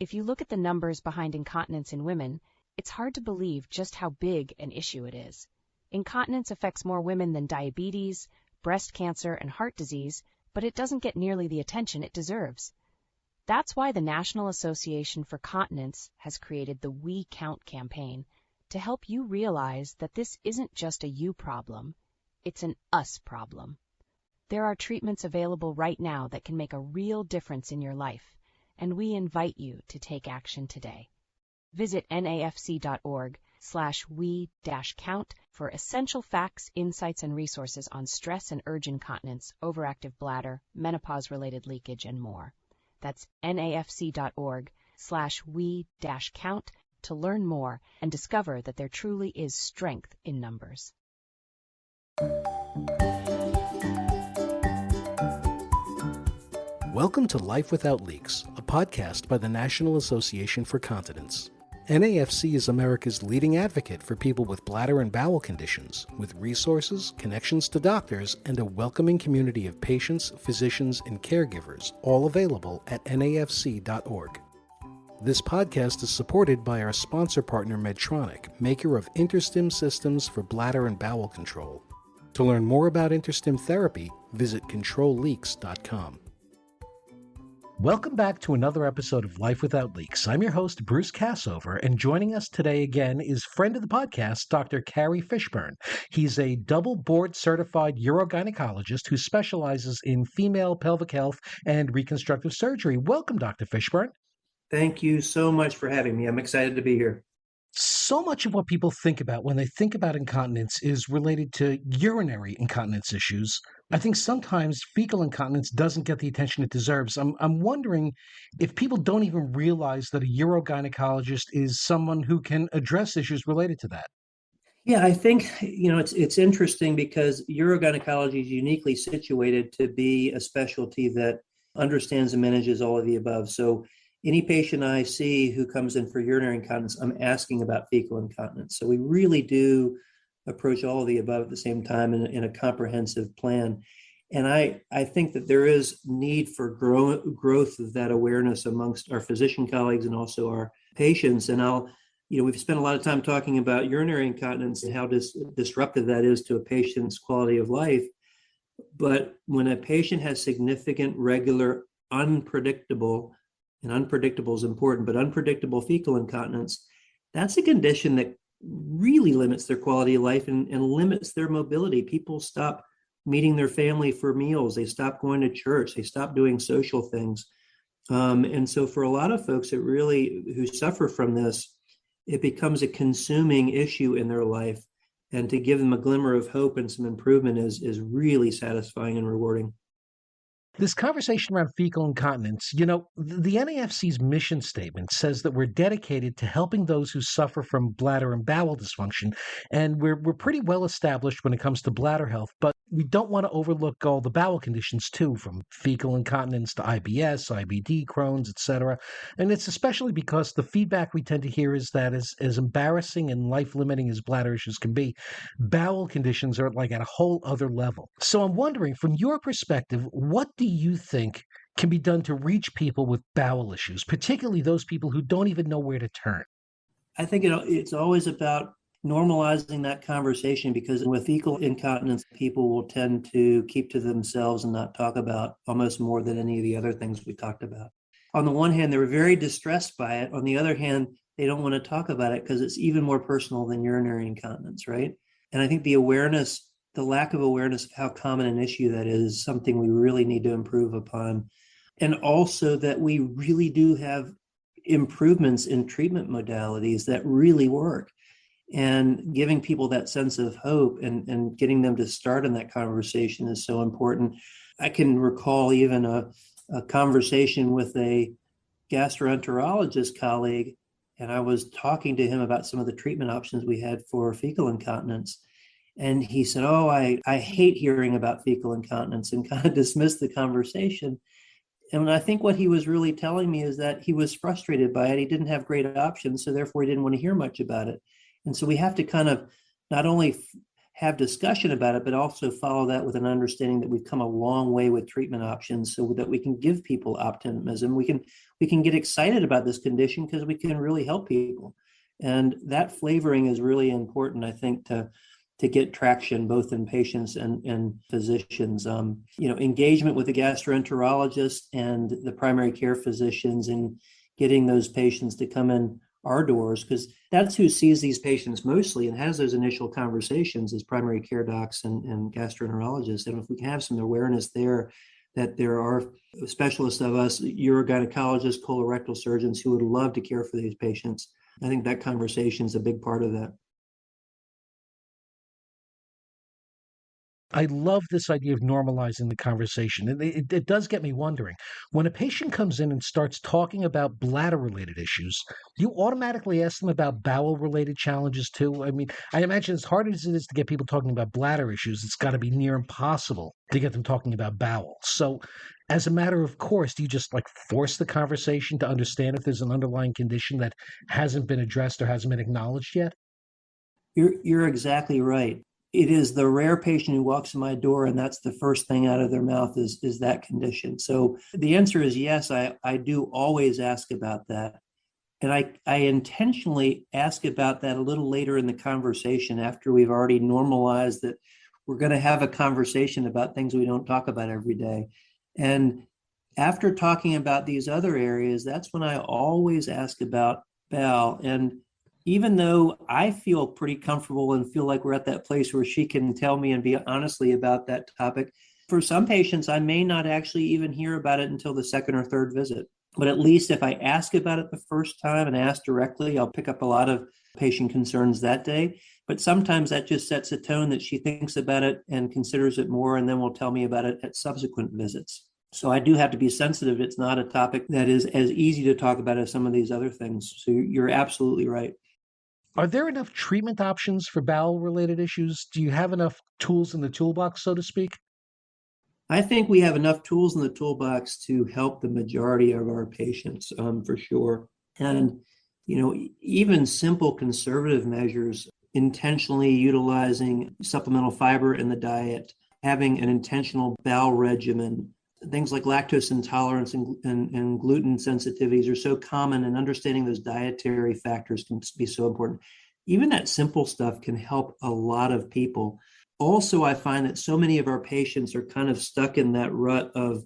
If you look at the numbers behind incontinence in women, it's hard to believe just how big an issue it is. Incontinence affects more women than diabetes, breast cancer, and heart disease, but it doesn't get nearly the attention it deserves. That's why the National Association for Continence has created the We Count campaign to help you realize that this isn't just a you problem, it's an us problem. There are treatments available right now that can make a real difference in your life, and we invite you to take action today. Visit nafc.org/we-count for essential facts, insights, and resources on stress and urge incontinence, overactive bladder, menopause-related leakage, and more. That's nafc.org/we-count to learn more and discover that there truly is strength in numbers. Welcome to Life Without Leaks, a podcast by the National Association for Continence. NAFC is America's leading advocate for people with bladder and bowel conditions, with resources, connections to doctors, and a welcoming community of patients, physicians, and caregivers, all available at nafc.org. This podcast is supported by our sponsor partner Medtronic, maker of InterStim systems for bladder and bowel control. To learn more about InterStim therapy, visit controlleaks.com. Welcome back to another episode of Life Without Leaks. I'm your host, Bruce Cassover, and joining us today again is friend of the podcast, Dr. Cary Fishburne. He's a double board-certified urogynecologist who specializes in female pelvic health and reconstructive surgery. Welcome, Dr. Fishburne. Thank you so much for having me. I'm excited to be here. So much of what people think about when they think about incontinence is related to urinary incontinence issues. I think sometimes fecal incontinence doesn't get the attention it deserves. I'm wondering if people don't even realize that a urogynecologist is someone who can address issues related to that. Yeah, I think, it's interesting because urogynecology is uniquely situated to be a specialty that understands and manages all of the above. So any patient I see who comes in for urinary incontinence, I'm asking about fecal incontinence. So we really do approach all of the above at the same time in a comprehensive plan. And I think that there is need for growth of that awareness amongst our physician colleagues and also our patients. And we've spent a lot of time talking about urinary incontinence and how disruptive that is to a patient's quality of life. But when a patient has significant, regular, unpredictable, and unpredictable is important, but unpredictable fecal incontinence, that's a condition that really limits their quality of life and limits their mobility. People stop meeting their family for meals. They stop going to church. They stop doing social things. And so for a lot of folks who suffer from this, it becomes a consuming issue in their life. And to give them a glimmer of hope and some improvement is really satisfying and rewarding. This conversation around fecal incontinence, the NAFC's mission statement says that we're dedicated to helping those who suffer from bladder and bowel dysfunction, and we're pretty well established when it comes to bladder health, but we don't want to overlook all the bowel conditions too, from fecal incontinence to IBS, IBD, Crohn's, etc. And it's especially because the feedback we tend to hear is that as embarrassing and life-limiting as bladder issues can be, bowel conditions are like at a whole other level. So I'm wondering, from your perspective, what do you think can be done to reach people with bowel issues, particularly those people who don't even know where to turn? I think it's always about normalizing that conversation, because with fecal incontinence, people will tend to keep to themselves and not talk about almost more than any of the other things we talked about. On the one hand, they're very distressed by it. On the other hand, they don't want to talk about it because it's even more personal than urinary incontinence, right? And I think the lack of awareness of how common an issue that is something we really need to improve upon. And also that we really do have improvements in treatment modalities that really work. And giving people that sense of hope and getting them to start in that conversation is so important. I can recall even a conversation with a gastroenterologist colleague, and I was talking to him about some of the treatment options we had for fecal incontinence. And he said, I hate hearing about fecal incontinence, and kind of dismissed the conversation. And I think what he was really telling me is that he was frustrated by it. He didn't have great options, so therefore he didn't want to hear much about it. And so we have to kind of not only have discussion about it, but also follow that with an understanding that we've come a long way with treatment options so that we can give people optimism. We can get excited about this condition because we can really help people. And that flavoring is really important, I think, to get traction both in patients and physicians. Engagement with the gastroenterologist and the primary care physicians and getting those patients to come in our doors, because that's who sees these patients mostly and has those initial conversations as primary care docs and gastroenterologists. And if we can have some awareness there that there are specialists of us, urogynecologists, colorectal surgeons who would love to care for these patients, I think that conversation is a big part of that. I love this idea of normalizing the conversation. And it does get me wondering, when a patient comes in and starts talking about bladder-related issues, do you automatically ask them about bowel-related challenges too? I mean, I imagine as hard as it is to get people talking about bladder issues, it's got to be near impossible to get them talking about bowel. So as a matter of course, do you just force the conversation to understand if there's an underlying condition that hasn't been addressed or hasn't been acknowledged yet? You're exactly right. It is the rare patient who walks in my door and that's the first thing out of their mouth is that condition. So the answer is yes, I do always ask about that. And I intentionally ask about that a little later in the conversation after we've already normalized that we're going to have a conversation about things we don't talk about every day. And after talking about these other areas, that's when I always ask about bowel. And even though I feel pretty comfortable and feel like we're at that place where she can tell me and be honestly about that topic, for some patients, I may not actually even hear about it until the second or third visit. But at least if I ask about it the first time and ask directly, I'll pick up a lot of patient concerns that day. But sometimes that just sets a tone that she thinks about it and considers it more, and then will tell me about it at subsequent visits. So I do have to be sensitive. It's not a topic that is as easy to talk about as some of these other things. So you're absolutely right. Are there enough treatment options for bowel-related issues? Do you have enough tools in the toolbox, so to speak? I think we have enough tools in the toolbox to help the majority of our patients, for sure. And, even simple conservative measures, intentionally utilizing supplemental fiber in the diet, having an intentional bowel regimen, things like lactose intolerance and gluten sensitivities are so common, and understanding those dietary factors can be so important. Even that simple stuff can help a lot of people. Also, I find that so many of our patients are kind of stuck in that rut of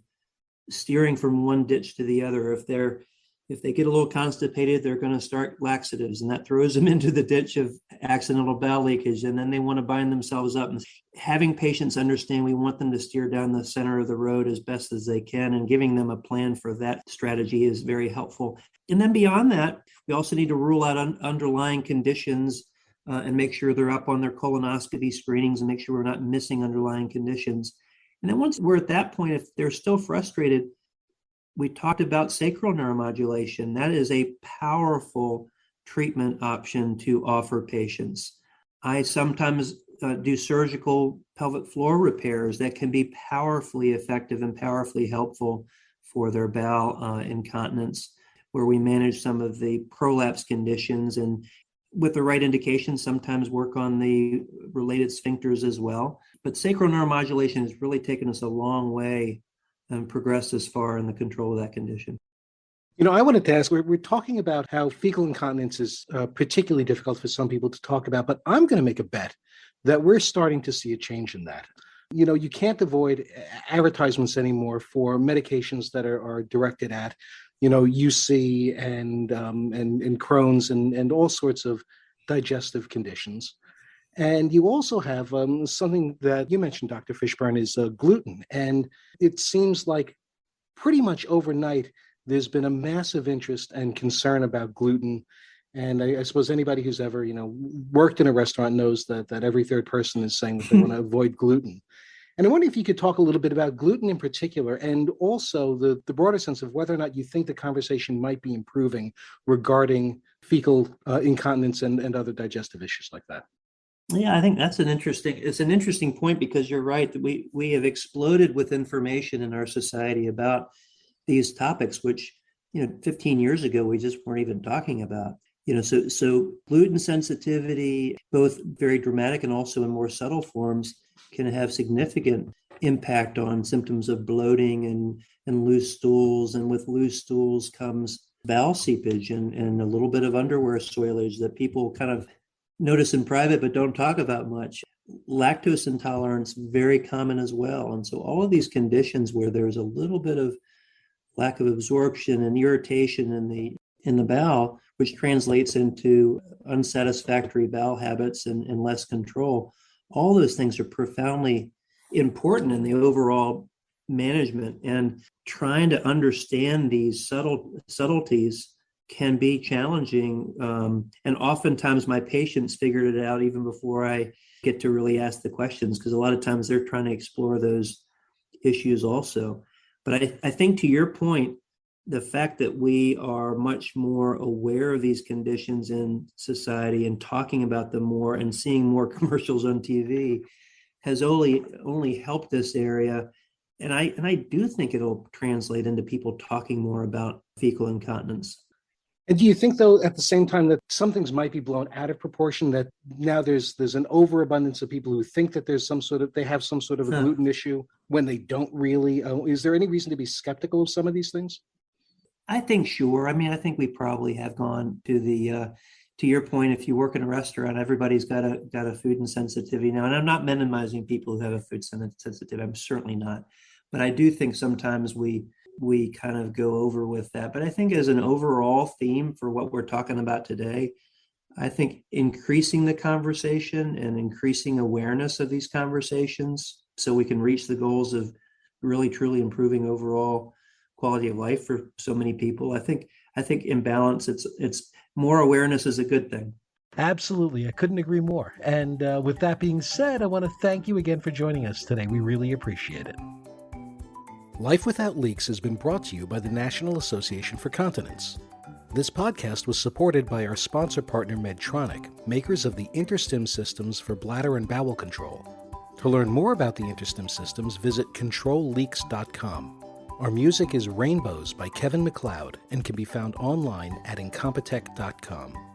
steering from one ditch to the other. If they get a little constipated, they're going to start laxatives, and that throws them into the ditch of accidental bowel leakage. And then they want to bind themselves up. And having patients understand we want them to steer down the center of the road as best as they can, and giving them a plan for that strategy is very helpful. And then beyond that, we also need to rule out underlying conditions and make sure they're up on their colonoscopy screenings and make sure we're not missing underlying conditions. And then once we're at that point, if they're still frustrated, we talked about sacral neuromodulation. That is a powerful treatment option to offer patients. I sometimes do surgical pelvic floor repairs that can be powerfully effective and powerfully helpful for their bowel incontinence, where we manage some of the prolapse conditions and with the right indication, sometimes work on the related sphincters as well. But sacral neuromodulation has really taken us a long way and progressed this far in the control of that condition. I wanted to ask, we're talking about how fecal incontinence is particularly difficult for some people to talk about, but I'm going to make a bet that we're starting to see a change in that. You can't avoid advertisements anymore for medications that are directed at UC and Crohn's and all sorts of digestive conditions. And you also have something that you mentioned, Dr. Fishburne, is gluten. And it seems like pretty much overnight, there's been a massive interest and concern about gluten. And I suppose anybody who's ever, worked in a restaurant knows that every third person is saying that they want to avoid gluten. And I wonder if you could talk a little bit about gluten in particular, and also the broader sense of whether or not you think the conversation might be improving regarding fecal incontinence and other digestive issues like that. Yeah, I think it's an interesting point, because you're right that we have exploded with information in our society about these topics, which 15 years ago we just weren't even talking about. So gluten sensitivity, both very dramatic and also in more subtle forms, can have significant impact on symptoms of bloating and loose stools. And with loose stools comes bowel seepage and a little bit of underwear soilage that people kind of notice in private but don't talk about much. Lactose intolerance, very common as well. And so all of these conditions where there's a little bit of lack of absorption and irritation in the bowel, which translates into unsatisfactory bowel habits and less control. All those things are profoundly important in the overall management, and trying to understand these subtleties can be challenging. And oftentimes my patients figured it out even before I get to really ask the questions, because a lot of times they're trying to explore those issues also. But I think to your point, the fact that we are much more aware of these conditions in society and talking about them more and seeing more commercials on TV has only helped this area. And I do think it'll translate into people talking more about fecal incontinence. And do you think, though, at the same time that some things might be blown out of proportion, that now there's an overabundance of people who think that they have some sort of a gluten issue when they don't really? Is there any reason to be skeptical of some of these things? I think sure. I mean, I think we probably have gone to to your point, if you work in a restaurant, everybody's got a food insensitivity now. And I'm not minimizing people who have a food sensitivity. I'm certainly not. But I do think sometimes we kind of go over with that. But I think as an overall theme for what we're talking about today, I think increasing the conversation and increasing awareness of these conversations so we can reach the goals of really, truly improving overall quality of life for so many people. I think in balance, it's more awareness is a good thing. Absolutely. I couldn't agree more. And with that being said, I want to thank you again for joining us today. We really appreciate it. Life Without Leaks has been brought to you by the National Association for Continence. This podcast was supported by our sponsor partner Medtronic, makers of the InterStim systems for bladder and bowel control. To learn more about the InterStim systems, visit controlleaks.com. Our music is Rainbows by Kevin MacLeod and can be found online at incompetech.com.